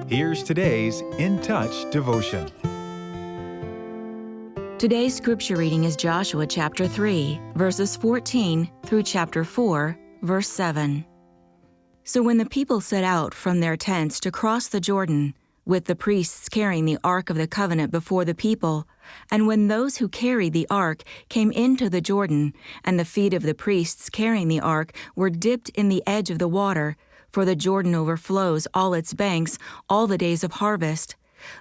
Here's today's In Touch devotion. Today's scripture reading is Joshua chapter 3, verses 14 through chapter 4, verse 7. So when the people set out from their tents to cross the Jordan, with the priests carrying the ark of the covenant before the people, and when those who carried the ark came into the Jordan, and the feet of the priests carrying the ark were dipped in the edge of the water, for the Jordan overflows all its banks all the days of harvest,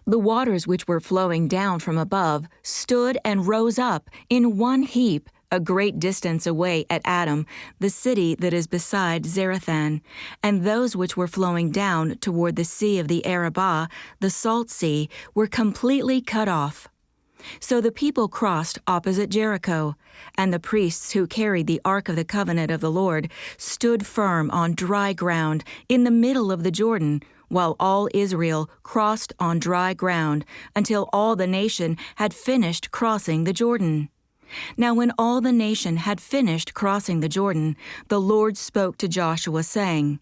the waters which were flowing down from above stood and rose up in one heap a great distance away at Adam, the city that is beside Zarethan, and those which were flowing down toward the sea of the Arabah, the salt sea, were completely cut off. So the people crossed opposite Jericho, and the priests who carried the ark of the covenant of the Lord stood firm on dry ground in the middle of the Jordan, while all Israel crossed on dry ground until all the nation had finished crossing the Jordan. Now when all the nation had finished crossing the Jordan, the Lord spoke to Joshua, saying,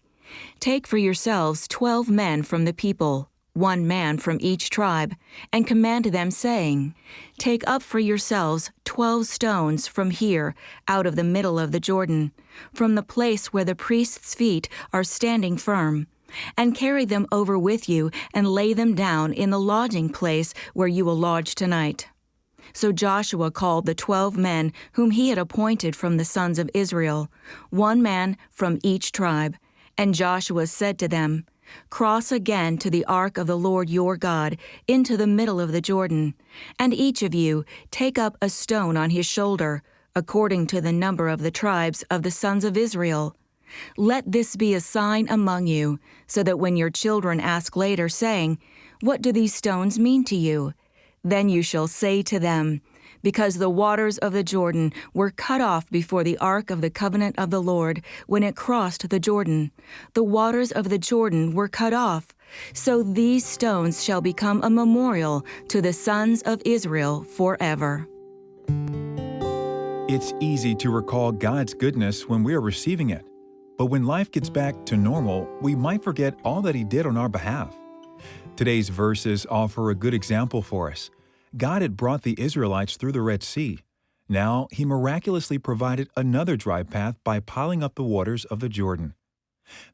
"Take for yourselves 12 men from the people, 1 man from each tribe, and command them, saying, Take up for yourselves 12 stones from here, out of the middle of the Jordan, from the place where the priests' feet are standing firm, and carry them over with you, and lay them down in the lodging place where you will lodge tonight." So Joshua called the 12 men whom he had appointed from the sons of Israel, 1 man from each tribe. And Joshua said to them, "Cross again to the ark of the Lord your God into the middle of the Jordan, and each of you take up a stone on his shoulder, according to the number of the tribes of the sons of Israel. Let this be a sign among you, so that when your children ask later, saying, 'What do these stones mean to you?' Then you shall say to them, 'Because the waters of the Jordan were cut off before the ark of the covenant of the Lord when it crossed the Jordan. The waters of the Jordan were cut off. So these stones shall become a memorial to the sons of Israel forever.'" It's easy to recall God's goodness when we are receiving it. But when life gets back to normal, we might forget all that He did on our behalf. Today's verses offer a good example for us. God had brought the Israelites through the Red Sea. Now He miraculously provided another dry path by piling up the waters of the Jordan.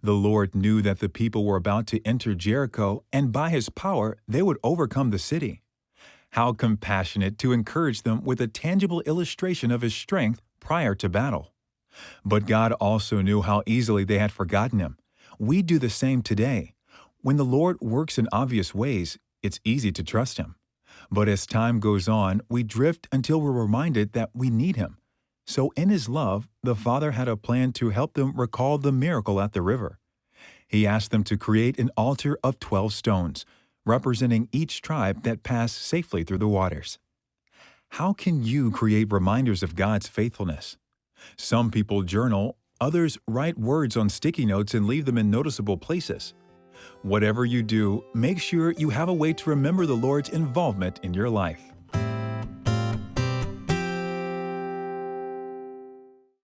The Lord knew that the people were about to enter Jericho, and by His power they would overcome the city. How compassionate to encourage them with a tangible illustration of His strength prior to battle. But God also knew how easily they had forgotten Him. We do the same today. When the Lord works in obvious ways, it's easy to trust Him. But as time goes on, we drift until we're reminded that we need Him. So in His love, the Father had a plan to help them recall the miracle at the river. He asked them to create an altar of 12 stones, representing each tribe that passed safely through the waters. How can you create reminders of God's faithfulness? Some people journal, others write words on sticky notes and leave them in noticeable places. Whatever you do, make sure you have a way to remember the Lord's involvement in your life.